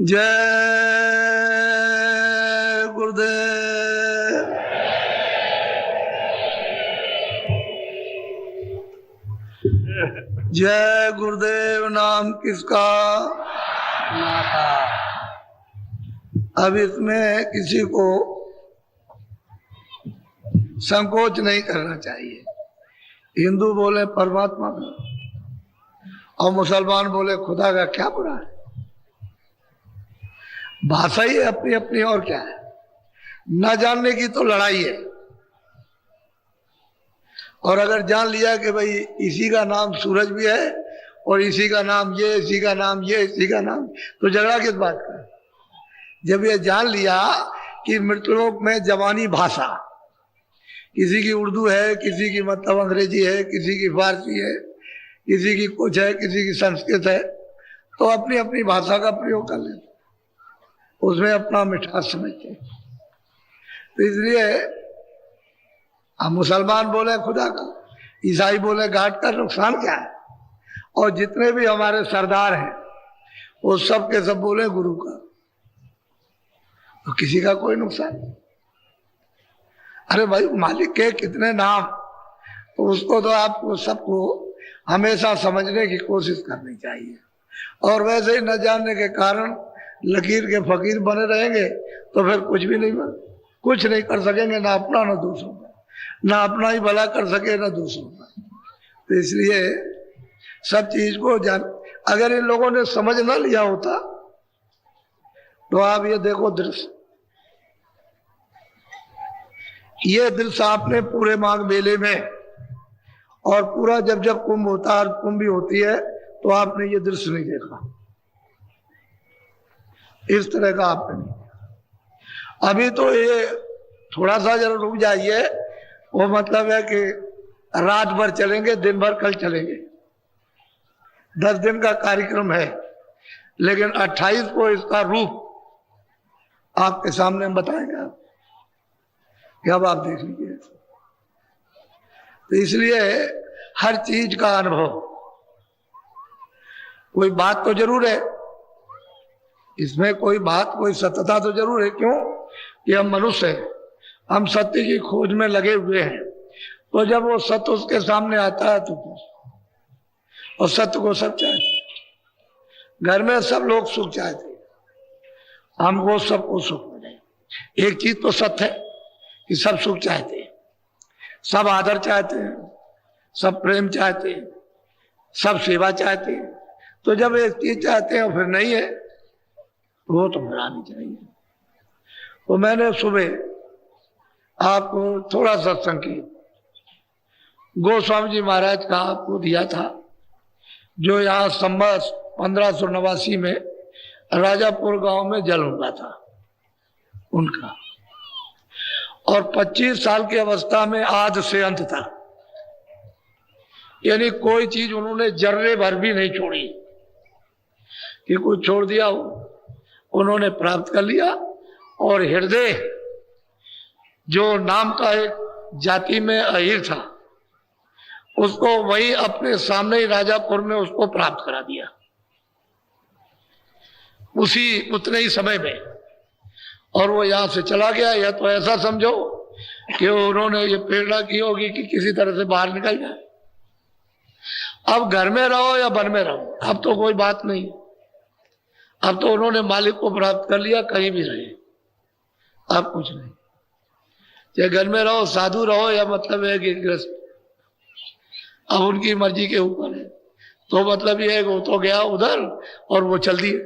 जय गुरुदेव। जय गुरुदेव नाम किसका माता। अब इसमें किसी को संकोच नहीं करना चाहिए। हिंदू बोले परमात्मा का और मुसलमान बोले खुदा का, क्या बुरा है? भाषा ही अपनी अपनी, और क्या है। न जानने की तो लड़ाई है। और अगर जान लिया कि भाई इसी का नाम सूरज भी है और इसी का नाम ये, इसी का नाम ये, इसी का नाम, तो झगड़ा किस बात का? जब ये जान लिया कि मृतलोक में जवानी भाषा, किसी की उर्दू है, किसी की मतलब अंग्रेजी है, किसी की फारसी है, किसी की कुछ है, किसी की संस्कृत है, तो अपनी अपनी भाषा का प्रयोग कर लेते, उसमें अपना मिठास समझते। तो इसलिए हम मुसलमान बोले खुदा का, ईसाई बोले गाड का, नुकसान क्या है? और जितने भी हमारे सरदार हैं वो सब के सब बोले गुरु का, तो किसी का कोई नुकसान नहीं। अरे भाई मालिक के कितने नाम, तो उसको तो आपको सबको हमेशा समझने की कोशिश करनी चाहिए। और वैसे ही न जानने के कारण लकीर के फकीर बने रहेंगे तो फिर कुछ भी नहीं बने, कुछ नहीं कर सकेंगे, ना अपना ना दूसरों का, ना अपना ही भला कर सके ना दूसरों का। तो इसलिए सब चीज को जान, अगर इन लोगों ने समझ ना लिया होता तो आप ये देखो दृश्य, ये दृश्य आपने पूरे माघ मेले में और पूरा जब जब कुंभ होता है, कुंभ भी होती है, तो आपने ये दृश्य नहीं देखा, इस तरह का आपने नहीं। अभी तो ये थोड़ा सा जरा रुक जाइए, वो मतलब है कि रात भर चलेंगे, दिन भर कल चलेंगे, 10 दिन का कार्यक्रम है, लेकिन 28 को इसका रूप आपके सामने हम बताएंगे, अब आप देख लीजिए। तो इसलिए हर चीज का अनुभव, कोई बात तो जरूर है इसमें, कोई बात, कोई सत्यता तो जरूर है। क्यों कि हम मनुष्य हैं, हम सत्य की खोज में लगे हुए हैं। तो जब वो सत्य उसके सामने आता है तो, और सत्य को सब चाहते, घर में सब लोग सुख चाहते, हमको सबको सुख मिले। एक चीज तो सत्य है कि सब सुख चाहते हैं, सब आदर चाहते हैं, सब प्रेम चाहते हैं, सब सेवा चाहते हैं। तो जब एक चीज चाहते हैं और फिर नहीं है, वो तो बढ़ानी चाहिए। तो मैंने सुबह आपको थोड़ा सा संकेत गोस्वामी जी महाराज का आपको दिया था, जो यहाँ संवत 1589 में राजापुर गांव में जल हुआ था उनका, और 25 साल की अवस्था में आद से अंत तक, यानी कोई चीज उन्होंने जर्रे भर भी नहीं छोड़ी कि कुछ छोड़ दिया हो, उन्होंने प्राप्त कर लिया। और हृदय जो नाम का एक जाति में अहीर था, उसको वही अपने सामने ही राजापुर में उसको प्राप्त करा दिया उसी उतने ही समय में, और वो यहां से चला गया। या तो ऐसा समझो कि उन्होंने ये प्रेरणा की होगी कि किसी तरह से बाहर निकल जाए, अब घर में रहो या वन में रहो, अब तो कोई बात नहीं, अब तो उन्होंने मालिक को प्राप्त कर लिया, कहीं भी रहे, अब कुछ नहीं। चाहे घर में रहो, साधु रहो, या मतलब है कि ग्रस्त, अब उनकी मर्जी के ऊपर है। तो मतलब ये है कि वो तो गया उधर और वो चल दिए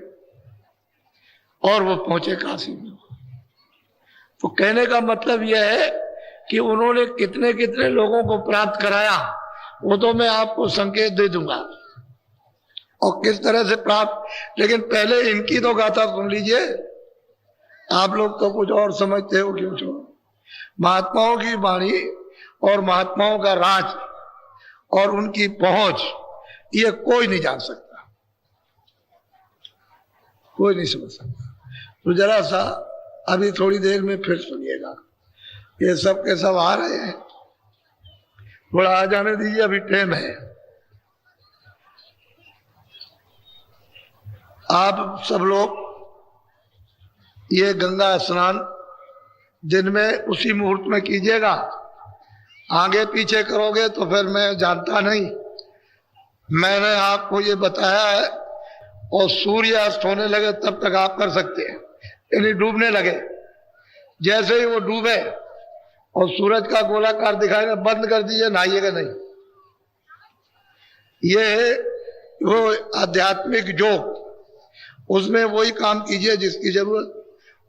और वो पहुंचे काशी में। तो कहने का मतलब यह है कि उन्होंने कितने कितने लोगों को प्राप्त कराया, वो तो मैं आपको संकेत दे दूंगा और किस तरह से प्राप्त। लेकिन पहले इनकी तो गाथा सुन लीजिए। आप लोग तो कुछ और समझते हो, क्यों छोड़ो। महात्माओं की वाणी और महात्माओं का राज और उनकी पहुंच, ये कोई नहीं जान सकता, कोई नहीं समझ सकता। तो जरा सा अभी थोड़ी देर में फिर सुनिएगा, ये सब के सब आ रहे हैं, थोड़ा आ जाने दीजिए, अभी टाइम है। आप सब लोग ये गंगा स्नान दिन में उसी मुहूर्त में कीजिएगा। आगे पीछे करोगे तो फिर मैं जानता नहीं। मैंने आपको ये बताया है। और सूर्य अस्त होने लगे तब तक आप कर सकते हैं, यानी डूबने लगे। जैसे ही वो डूबे और सूरज का गोलाकार दिखाएगा, बंद कर दीजिए, नहाइएगा नहीं। ये वो आध्यात्मिक योग, उसमें वही काम कीजिए जिसकी जरूरत।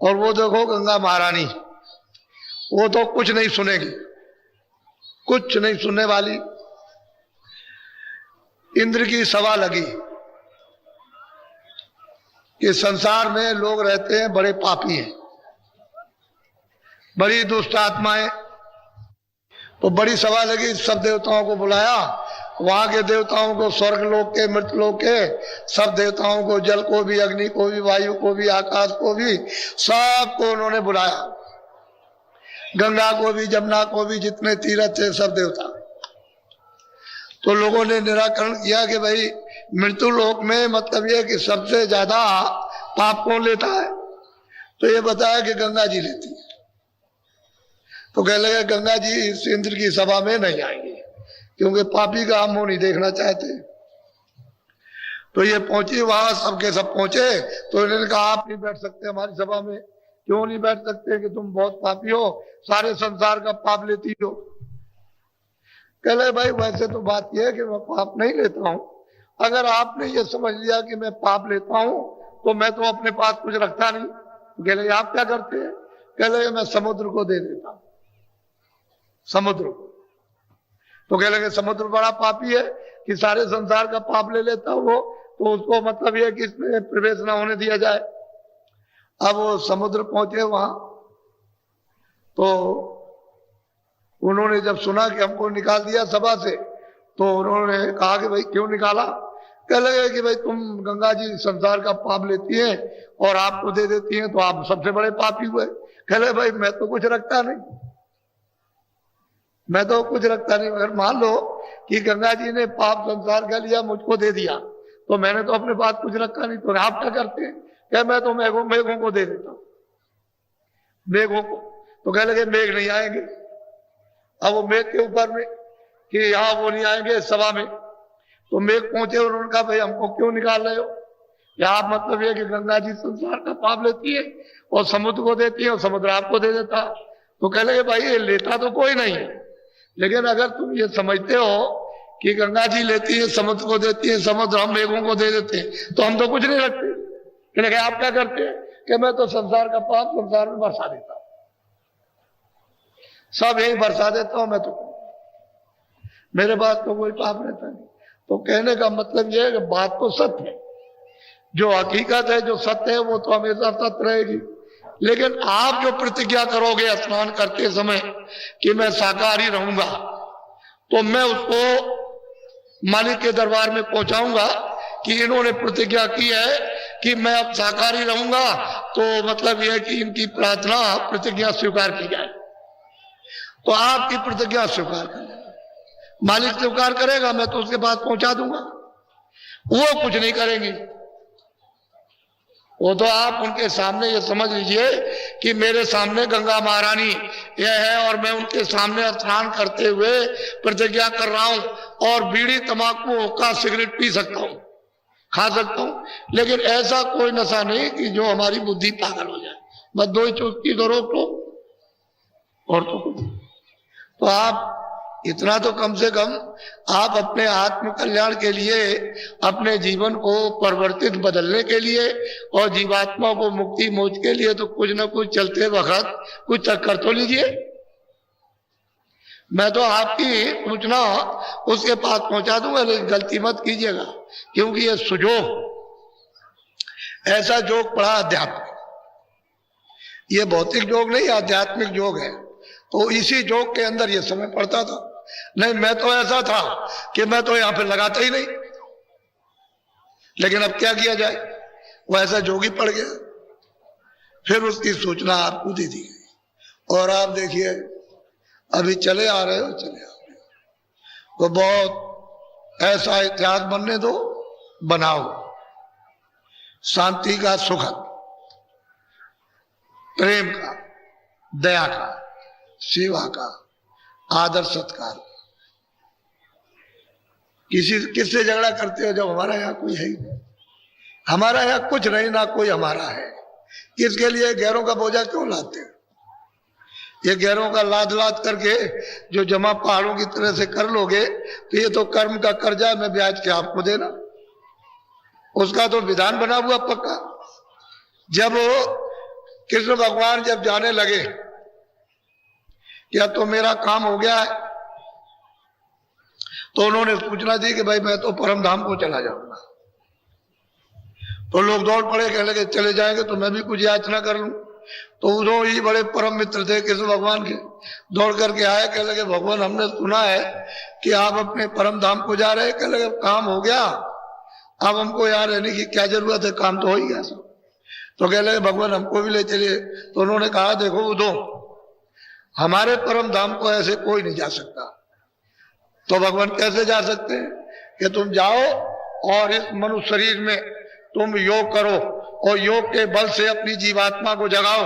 और वो देखो गंगा महारानी, वो तो कुछ नहीं सुनेगी, कुछ नहीं सुनने वाली। इंद्र की सभा लगी कि संसार में लोग रहते हैं बड़े पापी हैं, बड़ी दुष्ट आत्माएं। तो बड़ी सभा लगी, सब देवताओं को बुलाया। वहां के देवताओं को, स्वर्ग लोक के, मृत्यु लोक के सब देवताओं को, जल को भी, अग्नि को भी, वायु को भी, आकाश को भी, सबको उन्होंने बुलाया। गंगा को भी, जमुना को भी, जितने तीर्थ थे सब देवता। तो लोगों ने निराकरण किया कि भाई मृत्यु लोक में मतलब ये कि सबसे ज्यादा पाप कौन लेता है। तो ये बताया कि गंगा जी लेती है। तो कह लगे गंगा जी इस इंद्र की सभा में नहीं आएंगे, क्योंकि पापी का हम मुंह नहीं देखना चाहते। तो ये पहुंची वहां, सबके सब पहुंचे। तो इन्होंने कहा आप नहीं बैठ सकते हमारी सभा में। क्यों नहीं बैठ सकते? कि तुम बहुत पापी हो, सारे संसार का पाप लेती हो। कह लगे भाई वैसे तो बात यह है कि मैं पाप नहीं लेता हूं। अगर आपने ये समझ लिया कि मैं पाप लेता हूं तो मैं तो अपने पास कुछ रखता नहीं। कह लगे आप क्या करते हैं? कह लगे मैं समुद्र को दे देता हूं, समुद्र को। तो कह लगे समुद्र बड़ा पापी है कि सारे संसार का पाप ले लेता वो, तो उसको मतलब यह कि इसमें प्रवेश ना होने दिया जाए। अब वो समुद्र पहुंचे वहां, तो उन्होंने जब सुना कि हमको निकाल दिया सभा से, तो उन्होंने कहा कि भाई क्यों निकाला? कह लगे कि भाई तुम गंगा जी संसार का पाप लेती हैं और आपको दे देती हैं, तो आप सबसे बड़े पापी हुए। कह लगे भाई मैं तो कुछ रखता नहीं, मैं तो कुछ रखता नहीं। अगर मान लो कि गंगा जी ने पाप संसार का लिया, मुझको दे दिया, तो मैंने तो अपने पास कुछ रखा नहीं। तो आप क्या करते हैं? क्या मैं तो मेघों को दे देता हूं, मेघों को। तो कह लगे मेघ नहीं आएंगे। अब वो मेघ के ऊपर में कि यहाँ वो नहीं आएंगे सभा में। तो मेघ पहुंचे और उन्होंने कहा भाई हमको क्यों निकाल रहे हो? यहाँ मतलब ये कि गंगा जी संसार का पाप लेती है और समुद्र को देती है और समुद्र आपको दे देता। तो कह लगे भाई ये लेता तो कोई नहीं है, लेकिन अगर तुम ये समझते हो कि गंगा जी लेती है, समुद्र को देती है, समुद्र हम मेघों को दे देते हैं, तो हम तो कुछ नहीं रखते। कह लगे आप क्या करते हैं? कि मैं तो संसार का पाप संसार में बरसा देता हूं, सब यही बरसा देता हूं मैं, तो मेरे पास तो कोई पाप रहता नहीं। तो कहने का मतलब यह है कि बात तो सत्य है, जो हकीकत है, जो सत्य है, वो तो हमेशा सत्य रहेगी। लेकिन आप जो प्रतिज्ञा करोगे स्नान करते समय कि मैं शाकाहारी रहूंगा, तो मैं उसको मालिक के दरबार में पहुंचाऊंगा कि इन्होंने प्रतिज्ञा की है कि मैं अब शाकाहारी रहूंगा। तो मतलब यह कि इनकी प्रार्थना प्रतिज्ञा स्वीकार की जाए। तो आपकी प्रतिज्ञा स्वीकार कर लेगा, मालिक स्वीकार करेगा, मैं तो उसके पास पहुंचा दूंगा। वो कुछ नहीं करेंगे। वो तो आप उनके सामने ये समझ लीजिए कि मेरे सामने गंगा महारानी यह है और मैं उनके सामने स्नान करते हुए प्रतिज्ञा कर रहा हूं और बीड़ी तंबाकू हुक्का सिगरेट पी सकता हूं, खा सकता हूं, लेकिन ऐसा कोई नशा नहीं कि जो हमारी बुद्धि पागल हो जाए। बस दो ही चुटकी तो रोक लो और तो कुछ। तो आप इतना तो कम से कम आप अपने आत्म कल्याण के लिए, अपने जीवन को परिवर्तित बदलने के लिए और जीवात्मा को मुक्ति मोक्ष के लिए तो कुछ ना कुछ चलते वक्त कुछ कर तो लीजिए। मैं तो आपकी सूचना उसके पास पहुंचा दूंगा, लेकिन गलती मत कीजिएगा, क्योंकि ये सुजोग ऐसा जोग पड़ा अध्यात्म, ये भौतिक योग नहीं आध्यात्मिक योग है। तो इसी जोग के अंदर ये समय पड़ता था। नहीं मैं तो ऐसा था कि मैं तो यहां पे लगाता ही नहीं, लेकिन अब क्या किया जाए, वो ऐसा जोगी पड़ गया। फिर उसकी सूचना आपको दे दी गई और आप देखिए अभी चले आ रहे हो, चले आ रहे हो। तो बहुत ऐसा इतिहास बनने दो, बनाओ शांति का सुखद। प्रेम का, दया का, सेवा का, आदर सत्कार। किससे झगड़ा करते हो जब हमारा यहाँ कोई है ही नहीं? हमारा यहाँ कुछ नहीं, ना कोई हमारा है। इसके लिए गैरों का बोझा क्यों लाते हो? ये गैरों का लाद लाद करके जो जमा पहाड़ों की तरह से कर लोगे तो ये तो कर्म का कर्जा में ब्याज के आपको देना। उसका तो विधान बना हुआ पक्का। जब कृष्ण भगवान जब जाने लगे क्या तो मेरा काम हो गया है, तो उन्होंने सूचना दी कि भाई मैं तो परम धाम को चला जाऊंगा। तो लोग दौड़ पड़े, कहने लगे चले जाएंगे तो मैं भी कुछ याचना कर लूं। तो उन्होंने ही बड़े परम मित्र थे कृष्ण भगवान के, दौड़ करके आए, कहने लगे भगवान हमने सुना है कि आप अपने परम धाम को जा रहे हैं। कहने लगे काम हो गया, अब हमको यहाँ रहने की क्या जरूरत है, काम तो हो ही गया सब। तो कहने लगे भगवान हमको भी ले चलिए। तो उन्होंने कहा देखो उदो, हमारे परम धाम को ऐसे कोई नहीं जा सकता। तो भगवान कैसे जा सकते हैं कि तुम जाओ और इस मनुष्य शरीर में तुम योग करो और योग के बल से अपनी जीवात्मा को जगाओ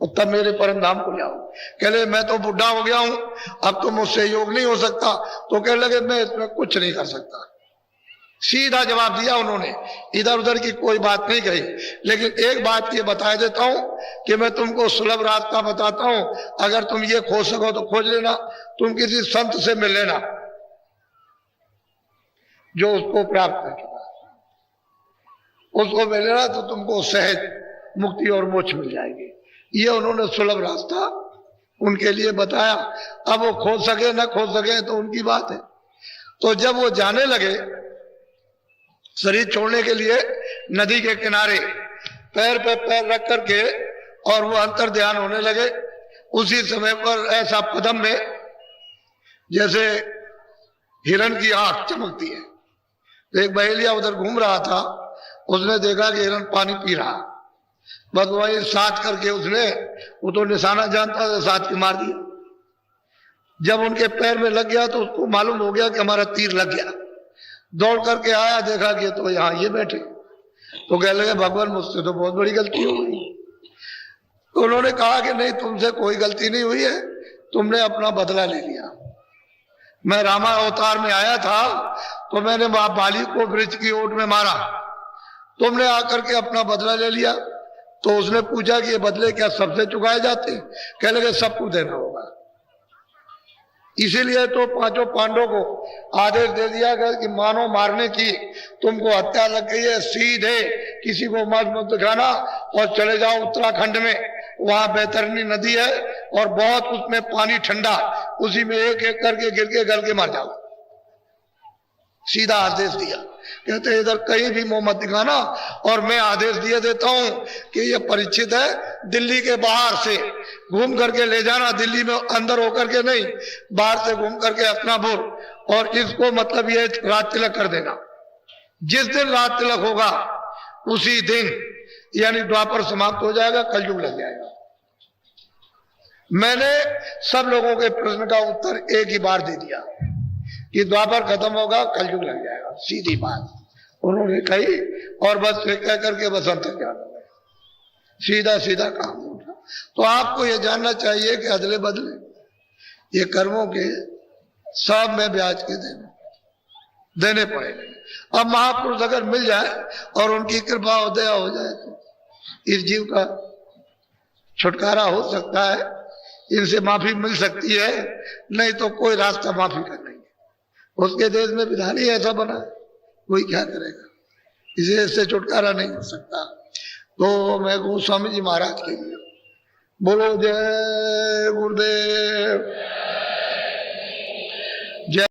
और तब मेरे परम धाम को जाओ। कह लगे मैं तो बुढ़ा हो गया हूं, अब तो मुझसे योग नहीं हो सकता। तो कह लगे मैं इसमें कुछ नहीं कर सकता। सीधा जवाब दिया उन्होंने, इधर उधर की कोई बात नहीं कही। लेकिन एक बात ये बता देता हूं कि मैं तुमको सुलभ रास्ता बताता हूं, अगर तुम ये खोज सको तो खोज लेना। तुम किसी संत से मिल लेना जो उसको प्राप्त कर चुका, उसको मिल लेना तो तुमको सहज मुक्ति और मोक्ष मिल जाएगी। ये उन्होंने सुलभ रास्ता उनके लिए बताया। अब वो खोज सके न खोज सके तो उनकी बात है। तो जब वो जाने लगे शरीर छोड़ने के लिए, नदी के किनारे पैर पे पैर रख करके और वो अंतर ध्यान होने लगे, उसी समय पर ऐसा पदम में जैसे हिरण की आंख चमकती है। तो एक बहेलिया उधर घूम रहा था, उसने देखा कि हिरण पानी पी रहा, बस वही साथ करके उसने, वो तो निशाना जानता था, साथ के मार दिया। जब उनके पैर में लग गया तो उसको मालूम हो गया कि हमारा तीर लग गया। दौड़ करके आया, देखा कि तो यहाँ ये बैठे। तो कह लगे भगवान मुझसे तो बहुत बड़ी गलती हो गई। तो उन्होंने कहा कि नहीं, तुमसे कोई गलती नहीं हुई है, तुमने अपना बदला ले लिया। मैं रामा अवतार में आया था तो मैंने बाली को वृक्ष की ओट में मारा, तुमने आकर के अपना बदला ले लिया। तो उसने पूछा कि ये बदले क्या सबसे चुकाए जाते? कह लगे सबको देना होगा। इसीलिए तो पांचों पांडवों को आदेश दे दिया गया कि मानो मारने की तुमको हत्या लग गई है, सीधे किसी को मत दिखाना और चले जाओ उत्तराखंड में, वहां बैतरनी नदी है और बहुत उसमें पानी ठंडा, उसी में एक एक करके गिर के गल के मर जाओ। सीधा आदेश दिया। कहते इधर कहीं भी मुंह मत दिखाना। और मैं आदेश दिए देता हूं कि ये परीक्षित है, दिल्ली के बाहर से घूम करके ले जाना, दिल्ली में अंदर होकर के नहीं, बाहर से घूम करके हस्तिनापुर, और इसको मतलब ये रात तिलक कर देना। जिस दिन रात तिलक होगा उसी दिन यानी द्वापर समाप्त हो जाएगा, कलयुग लग जाएगा। मैंने सब लोगों के प्रश्न का उत्तर एक ही बार दे दिया कि द्वापर खत्म होगा, कलयुग लग जाएगा, सीधी बात उन्होंने कही। और बस कह करके बस अंतर ज्ञान हो गया, सीधा सीधा काम होगा। तो आपको ये जानना चाहिए कि अदले बदले ये कर्मों के सब में ब्याज के देने पड़ेंगे। अब महापुरुष अगर मिल जाए और उनकी कृपा और दया हो जाए तो इस जीव का छुटकारा हो सकता है, इनसे माफी मिल सकती है, नहीं तो कोई रास्ता माफी का नहीं है। उसके देश में विधान ही ऐसा बना है, कोई क्या करेगा, इसे इससे छुटकारा नहीं हो सकता। तो मैं गोस्वामी जी महाराज के लिए बोलो जय गुरुदेव।